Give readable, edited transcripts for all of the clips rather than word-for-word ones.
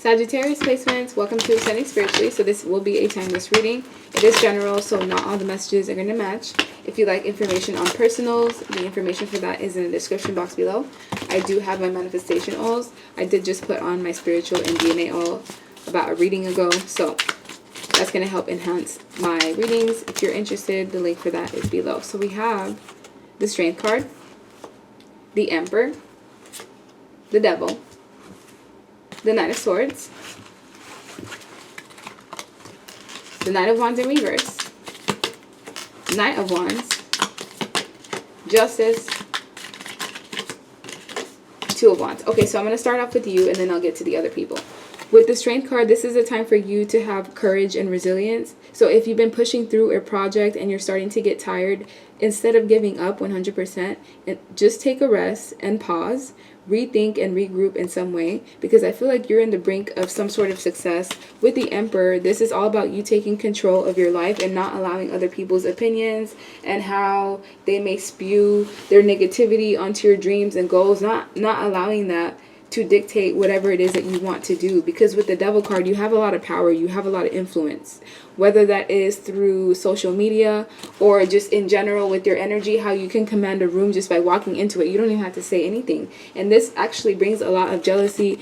Sagittarius placements, welcome to Ascending Spiritually. So this will be a timeless reading. It is general, so not all the messages are going to match. If you like information on personals, the information for that is in the description box below. I do have my manifestation oils. I did just put on my spiritual and DNA oil about a reading ago, so that's going to help enhance my readings. If you're interested, the link for that is below. So we have the Strength card, the Emperor, the Devil, the Knight of Swords, the Knight of Wands in reverse, Knight of Wands, Justice, Two of Wands. Okay, so I'm going to start off with you and then I'll get to the other people. With the Strength card, this is a time for you to have courage and resilience. So if you've been pushing through a project and you're starting to get tired, instead of giving up 100%, just take a rest and pause, rethink and regroup in some way, because I feel like you're in the brink of some sort of success. With the Emperor, this is all about you taking control of your life and not allowing other people's opinions and how they may spew their negativity onto your dreams and goals, not allowing that to dictate whatever it is that you want to do. Because with the Devil card, you have a lot of power, you have a lot of influence, whether that is through social media or just in general with your energy, how you can command a room just by walking into it. You don't even have to say anything. And this actually brings a lot of jealousy.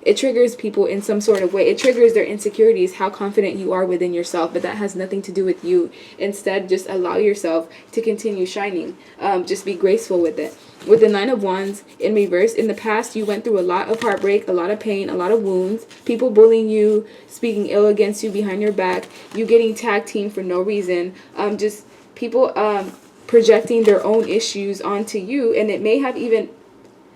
It triggers people in some sort of way. It triggers their insecurities, how confident you are within yourself, but that has nothing to do with you. Instead, just allow yourself to continue shining. Just be graceful with it. With the Nine of Wands in reverse, in the past, you went through a lot of heartbreak, a lot of pain, a lot of wounds, people bullying you, speaking ill against you behind your back, you getting tag teamed for no reason, just people projecting their own issues onto you, and it may have even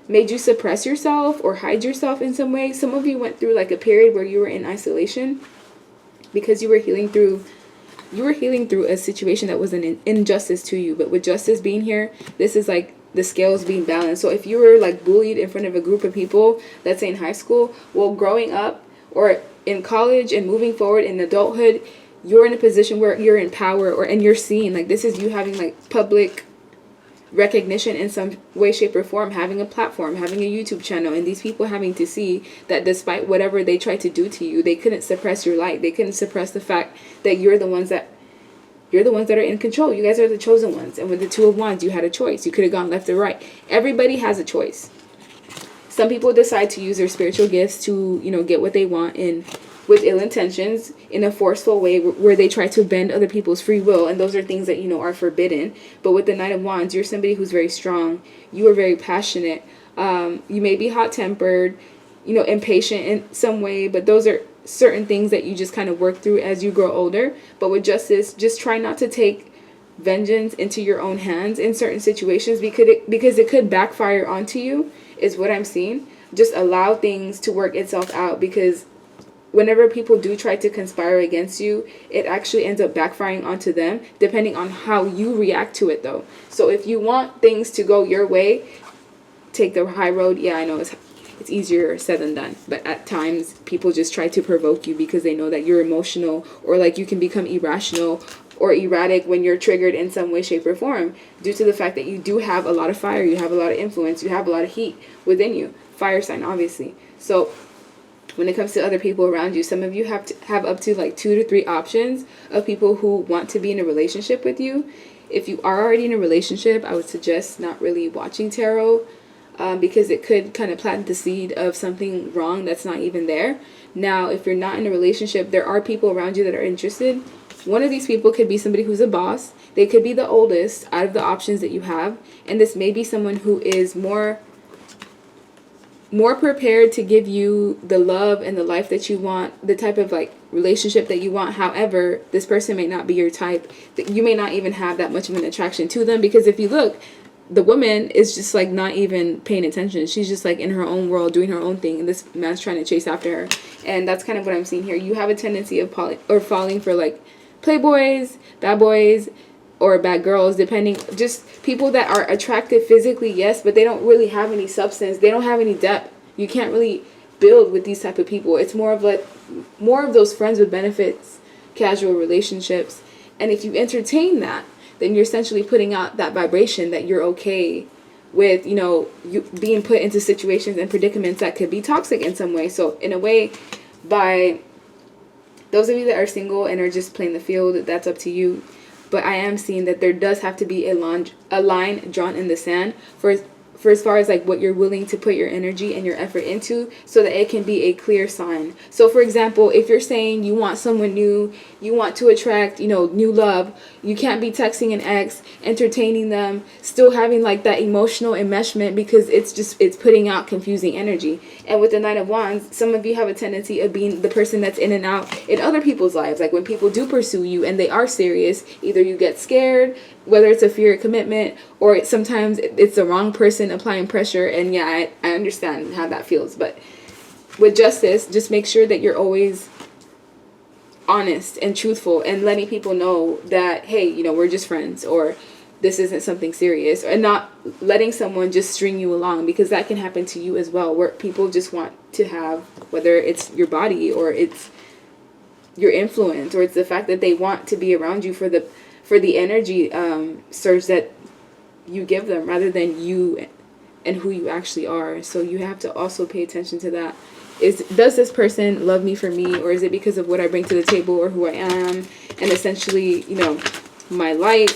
made you suppress yourself or hide yourself in some way. Some of you went through like a period where you were in isolation because you were healing through a situation that was an injustice to you. But with justice being here, this is like the scales being balanced. So if you were like bullied in front of a group of people, let's say in high school, well, growing up or in college and moving forward in adulthood, you're in a position where you're in power and you're seen. Like, this is you having like public recognition in some way, shape, or form, having a platform, having a YouTube channel, and these people having to see that despite whatever they tried to do to you, they couldn't suppress your light. They couldn't suppress the fact that you're the ones that are in control. You guys are the chosen ones. And with the Two of Wands, you had a choice. You could have gone left or right. Everybody has a choice. Some people decide to use their spiritual gifts to, get what they want with ill intentions in a forceful way where they try to bend other people's free will. And those are things that, are forbidden. But with the Knight of Wands, you're somebody who's very strong. You are very passionate. You may be hot-tempered, impatient in some way, but those are certain things that you just kind of work through as you grow older. But with justice, just try not to take vengeance into your own hands in certain situations because it could backfire onto you, is what I'm seeing. Just allow things to work itself out, because whenever people do try to conspire against you, it actually ends up backfiring onto them, depending on how you react to it, though. So if you want things to go your way, take the high road. Yeah, I know it's easier said than done, but at times people just try to provoke you because they know that you're emotional, or like you can become irrational or erratic when you're triggered in some way, shape, or form, due to the fact that you do have a lot of fire, you have a lot of influence, you have a lot of heat within you. Fire sign, obviously. So when it comes to other people around you, some of you have to have up to like 2 to 3 options of people who want to be in a relationship with you. If you are already in a relationship, I would suggest not really watching tarot, because it could kind of plant the seed of something wrong that's not even there. Now, if you're not in a relationship, there are people around you that are interested. One of these people could be somebody who's a boss. They could be the oldest out of the options that you have. And this may be someone who is more prepared to give you the love and the life that you want, the type of like relationship that you want. However, this person may not be your type. You may not even have that much of an attraction to them, because if you look, the woman is just like not even paying attention. She's just like in her own world doing her own thing, and this man's trying to chase after her. And that's kind of what I'm seeing here. You have a tendency of falling for like playboys, bad boys, or bad girls, depending, just people that are attractive physically, yes, but they don't really have any substance. They don't have any depth. You can't really build with these type of people. It's more of those friends with benefits, casual relationships. And if you entertain that, then you're essentially putting out that vibration that you're okay with, you know, you being put into situations and predicaments that could be toxic in some way. So in a way, by those of you that are single and are just playing the field, that's up to you. But I am seeing that there does have to be a line drawn in the sand for as far as like what you're willing to put your energy and your effort into, so that it can be a clear sign. So for example, if you're saying you want someone new, you want to attract, you know, new love, you can't be texting an ex, entertaining them, still having like that emotional enmeshment, because it's putting out confusing energy. And with the Knight of Wands, some of you have a tendency of being the person that's in and out in other people's lives. Like when people do pursue you and they are serious, either you get scared, whether it's a fear of commitment, or sometimes it's the wrong person applying pressure. And yeah, I understand how that feels. But with Justice, just make sure that you're always honest and truthful and letting people know that, hey, you know, we're just friends, or this isn't something serious, and not letting someone just string you along, because that can happen to you as well, where people just want to have, whether it's your body or it's your influence or it's the fact that they want to be around you for the energy surge that you give them, rather than you and who you actually are. So you have to also pay attention to that. Does this person love me for me, or is it because of what I bring to the table or who I am, and essentially, you know, my light.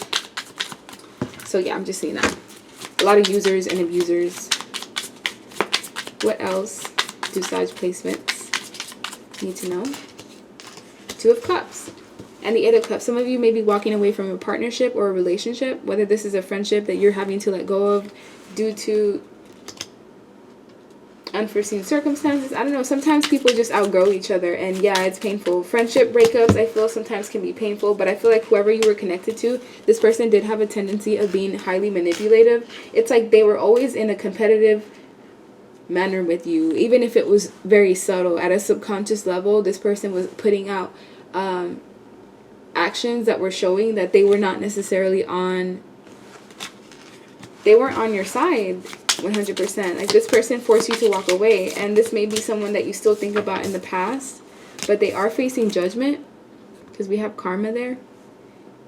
So yeah, I'm just seeing that. A lot of users and abusers. What else do Sag placements need to know? Two of Cups and the Eight of Cups. Some of you may be walking away from a partnership or a relationship, whether this is a friendship that you're having to let go of due to unforeseen circumstances. I don't know. Sometimes people just outgrow each other, and yeah, it's painful. Friendship breakups, I feel, sometimes can be painful, but I feel like whoever you were connected to, this person did have a tendency of being highly manipulative. It's like they were always in a competitive manner with you, even if it was very subtle. At a subconscious level, this person was putting out actions that were showing that they were not necessarily they weren't on your side 100%. Like, this person forced you to walk away, and this may be someone that you still think about in the past, but they are facing judgment, because we have karma there.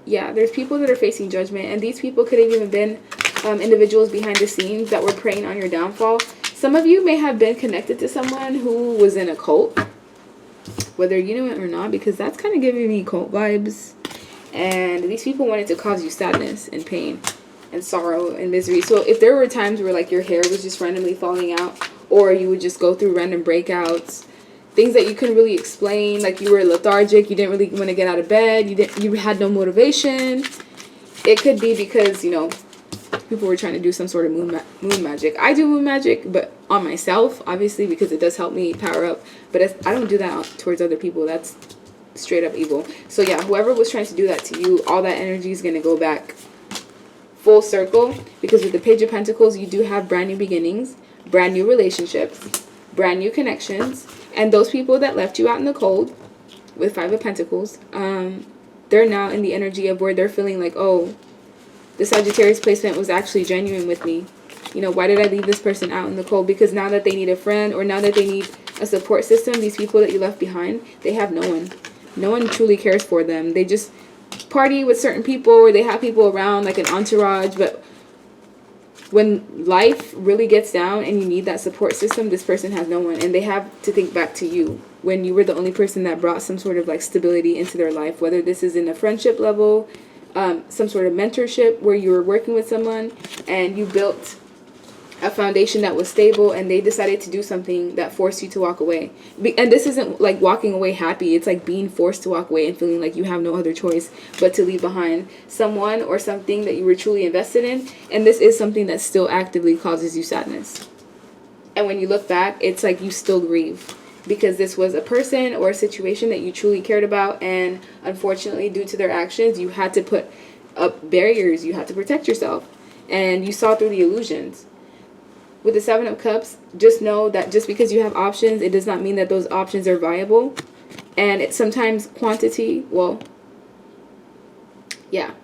Yeah, there's people that are facing judgment, and these people could have even been individuals behind the scenes that were preying on your downfall. Some of you may have been connected to someone who was in a cult, whether you knew it or not, because that's kind of giving me cult vibes. And these people wanted to cause you sadness and pain and sorrow and misery. So if there were times where like your hair was just randomly falling out, or you would just go through random breakouts, things that you couldn't really explain, like you were lethargic, you didn't really want to get out of bed, you had no motivation, it could be because, you know, people were trying to do some sort of moon magic. I do moon magic, but on myself, obviously, because it does help me power up. But I don't do that towards other people. That's straight up evil. So yeah, whoever was trying to do that to you, all that energy is going to go back full circle, because with the Page of Pentacles, you do have brand new beginnings, brand new relationships, brand new connections, and those people that left you out in the cold with Five of Pentacles, they're now in the energy of where they're feeling like, oh, the Sagittarius placement was actually genuine with me. You know, why did I leave this person out in the cold? Because now that they need a friend, or now that they need a support system, these people that you left behind, they have no one. No one truly cares for them. They just party with certain people, or they have people around like an entourage. But when life really gets down and you need that support system, this person has no one. And they have to think back to you when you were the only person that brought some sort of like stability into their life. Whether this is in a friendship level, some sort of mentorship where you were working with someone and you built a foundation that was stable, and they decided to do something that forced you to walk away. And this isn't like walking away happy. It's like being forced to walk away and feeling like you have no other choice but to leave behind someone or something that you were truly invested in. And this is something that still actively causes you sadness. And when you look back, it's like you still grieve, because this was a person or a situation that you truly cared about, and unfortunately, due to their actions, you had to put up barriers. You had to protect yourself, and you saw through the illusions. With the Seven of Cups, just know that just because you have options, it does not mean that those options are viable. And it's sometimes quantity, well, yeah,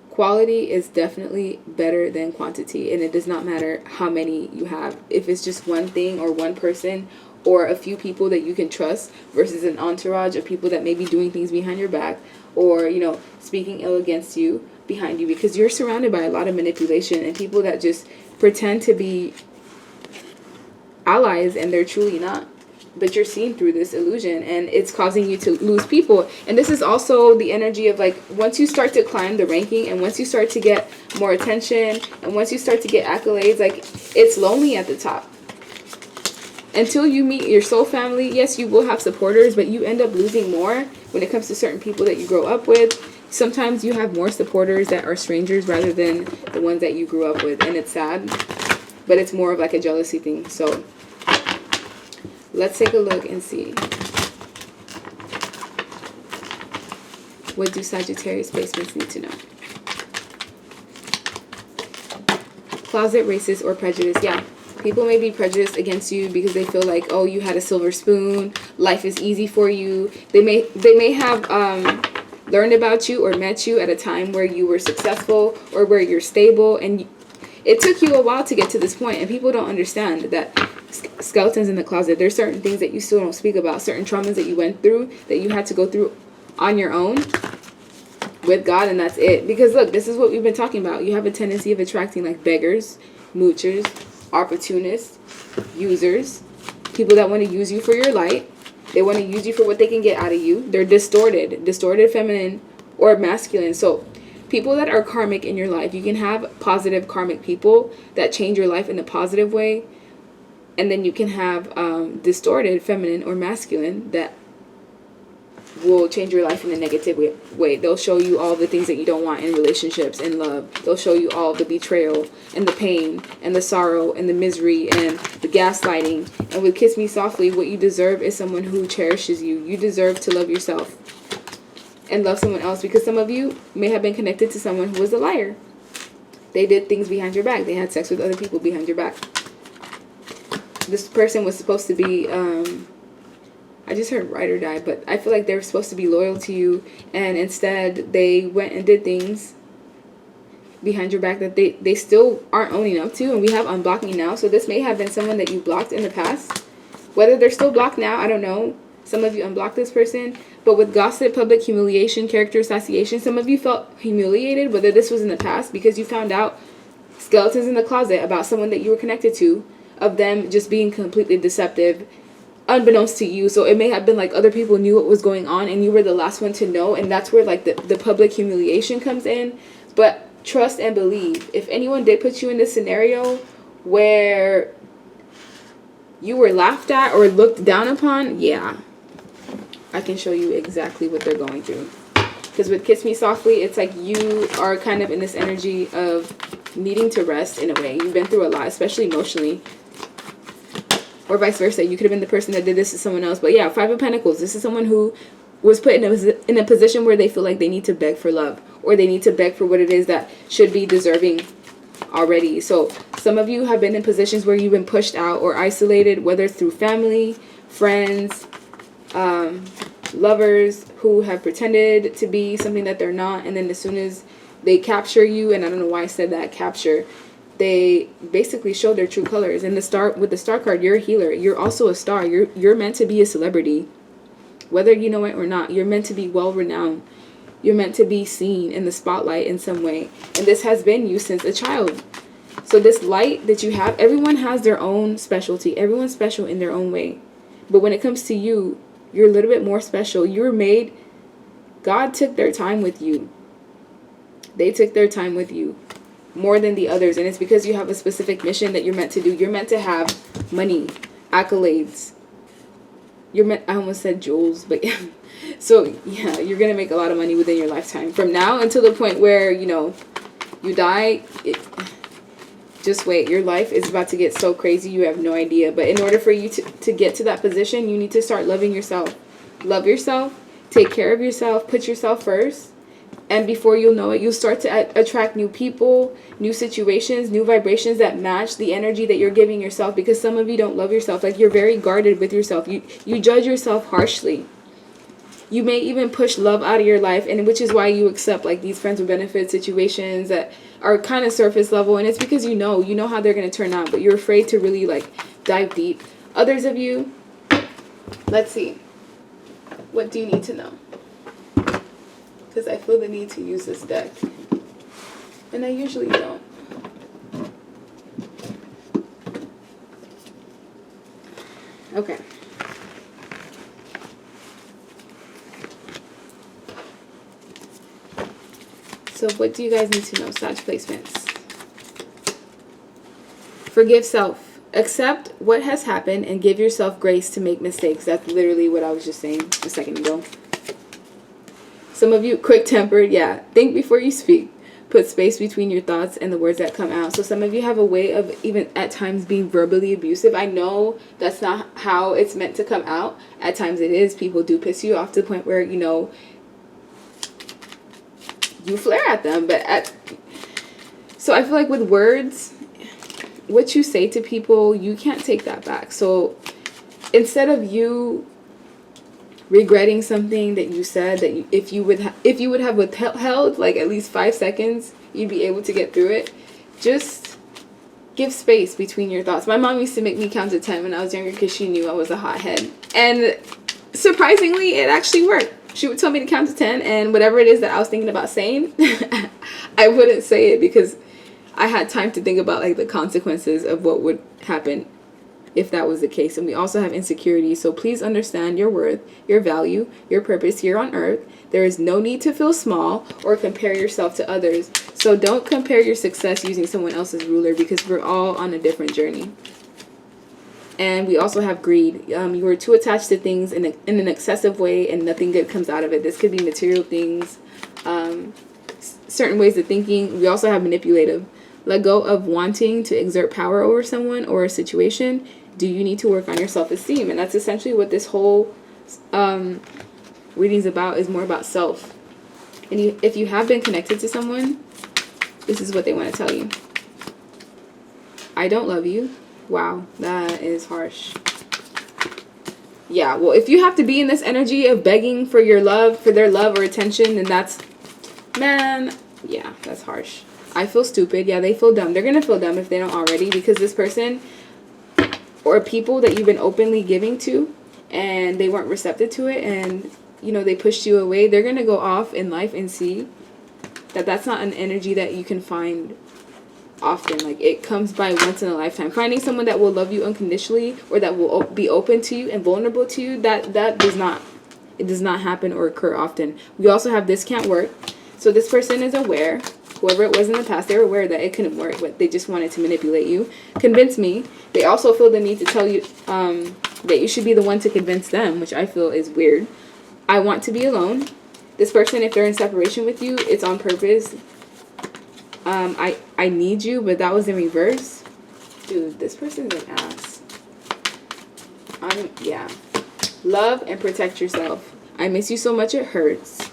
quality is definitely better than quantity, and it does not matter how many you have. If it's just one thing or one person or a few people that you can trust versus an entourage of people that may be doing things behind your back, or, you know, speaking ill against you, behind you, because you're surrounded by a lot of manipulation and people that just pretend to be allies and they're truly not. But you're seeing through this illusion, and it's causing you to lose people. And this is also the energy of, like, once you start to climb the ranking, and once you start to get more attention, and once you start to get accolades, like, it's lonely at the top. Until you meet your soul family, yes, you will have supporters, but you end up losing more when it comes to certain people that you grow up with. Sometimes you have more supporters that are strangers rather than the ones that you grew up with, and it's sad, but it's more of like a jealousy thing. So let's take a look and see. What do Sagittarius basements need to know? Closet, racist, or prejudice. Yeah, people may be prejudiced against you because they feel like, oh, you had a silver spoon, life is easy for you. They may have learned about you or met you at a time where you were successful or where you're stable, and it took you a while to get to this point. And people don't understand that skeletons in the closet, there's certain things that you still don't speak about, certain traumas that you went through that you had to go through on your own with God, and that's it. Because look, this is what we've been talking about. You have a tendency of attracting like beggars, moochers, opportunists, users, people that want to use you for your light. They want to use you for what they can get out of you. They're distorted feminine or masculine. So people that are karmic in your life, you can have positive karmic people that change your life in a positive way, and then you can have distorted feminine or masculine that will change your life in a negative way. They'll show you all the things that you don't want in relationships and love. They'll show you all the betrayal and the pain and the sorrow and the misery and the gaslighting. And with Kiss Me Softly, what you deserve is someone who cherishes you. You deserve to love yourself and love someone else, because some of you may have been connected to someone who was a liar. They did things behind your back. They had sex with other people behind your back. This person was supposed to be I just heard ride or die, but I feel like they were supposed to be loyal to you, and instead they went and did things behind your back that they still aren't owning up to. And we have unblocking now, so this may have been someone that you blocked in the past. Whether they're still blocked now, I don't know. Some of you unblocked this person, but with gossip, public humiliation, character assassination, some of you felt humiliated, whether this was in the past because you found out skeletons in the closet about someone that you were connected to, of them just being completely deceptive unbeknownst to you. So it may have been like other people knew what was going on and you were the last one to know, and that's where like the public humiliation comes in. But trust and believe, if anyone did put you in this scenario where you were laughed at or looked down upon, yeah, I can show you exactly what they're going through. Because with Kiss Me Softly, it's like you are kind of in this energy of needing to rest in a way. You've been through a lot, especially emotionally. Or vice versa. You could have been the person that did this to someone else. But yeah, Five of Pentacles. This is someone who was put in a position where they feel like they need to beg for love. Or they need to beg for what it is that should be deserving already. So some of you have been in positions where you've been pushed out or isolated, whether through family, friends, lovers who have pretended to be something that they're not. And then as soon as they capture you, and I don't know why I said that, capture, they basically show their true colors. And with the star card, you're a healer. You're also a star. You're meant to be a celebrity, whether you know it or not. You're meant to be well renowned. You're meant to be seen in the spotlight in some way. And this has been you since a child. So this light that you have, everyone has their own specialty. Everyone's special in their own way. But when it comes to you, you're a little bit more special. You were made, God took their time with you. They took their time with you more than the others, and it's because you have a specific mission that you're meant to do. You're meant to have money, accolades. I almost said jewels, but yeah. So yeah, you're gonna make a lot of money within your lifetime. From now until the point where, you know, you die, just wait. Your life is about to get so crazy, you have no idea. But in order for you to get to that position, you need to start loving yourself. Love yourself, take care of yourself, put yourself first. And before you'll know it, you'll start to attract new people, new situations, new vibrations that match the energy that you're giving yourself. Because some of you don't love yourself. Like, you're very guarded with yourself. You judge yourself harshly. You may even push love out of your life, and which is why you accept like these friends with benefits situations that are kind of surface level. And it's because you know how they're going to turn out, but you're afraid to really like dive deep. Others of you, let's see. What do you need to know? Because I feel the need to use this deck. And I usually don't. Okay. So what do you guys need to know, Sag placements? Forgive self. Accept what has happened and give yourself grace to make mistakes. That's literally what I was just saying a second ago. Some of you, quick-tempered, yeah. Think before you speak. Put space between your thoughts and the words that come out. So some of you have a way of even at times being verbally abusive. I know that's not how it's meant to come out. At times it is. People do piss you off to the point where, you know, you flare at them. So I feel like with words, what you say to people, you can't take that back. So instead of you regretting something that you said, that if you would have withheld like at least 5 seconds, you'd be able to get through it. Just give space between your thoughts. My mom used to make me count to 10 when I was younger because she knew I was a hothead, and surprisingly it actually worked. She would tell me to count to 10, and whatever it is that I was thinking about saying, I wouldn't say it because I had time to think about like the consequences of what would happen if that was the case. And we also have insecurity. So please understand your worth, your value, your purpose here on earth. There is no need to feel small or compare yourself to others. So don't compare your success using someone else's ruler, because we're all on a different journey. And we also have greed. You are too attached to things in an excessive way, and nothing good comes out of it. This could be material things, certain ways of thinking. We also have manipulative. Let go of wanting to exert power over someone or a situation. Do you need to work on your self-esteem? And that's essentially what this whole reading's about, is more about self. And if you have been connected to someone, this is what they want to tell you. I don't love you. Wow, that is harsh. Yeah, well, if you have to be in this energy of begging for your love, for their love or attention, then that's, man, yeah, that's harsh. I feel stupid. Yeah, they feel dumb. They're going to feel dumb if they don't already, because this person or people that you've been openly giving to and they weren't receptive to it, and, you know, they pushed you away, they're going to go off in life and see that that's not an energy that you can find often. Like, it comes by once in a lifetime. Finding someone that will love you unconditionally or that will be open to you and vulnerable to you, that does not happen or occur often. We also have this can't work. So this person is aware. Whoever it was in the past, they were aware that it couldn't work, but they just wanted to manipulate you. Convince me. They also feel the need to tell you that you should be the one to convince them, which I feel is weird. I want to be alone. This person, if they're in separation with you, it's on purpose. I need you, but that was in reverse. Dude, this person's an ass. Yeah. Love and protect yourself. I miss you so much it hurts.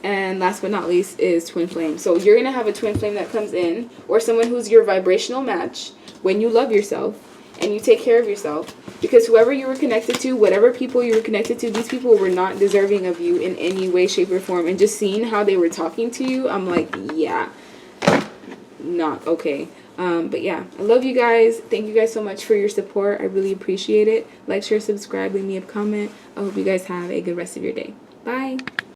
And last but not least is twin flame. So you're going to have a twin flame that comes in, or someone who's your vibrational match when you love yourself and you take care of yourself. Because whoever you were connected to, whatever people you were connected to, these people were not deserving of you in any way, shape, or form. And just seeing how they were talking to you, I'm like, yeah, not okay. But yeah, I love you guys. Thank you guys so much for your support. I really appreciate it. Like, share, subscribe, leave me a comment. I hope you guys have a good rest of your day. Bye.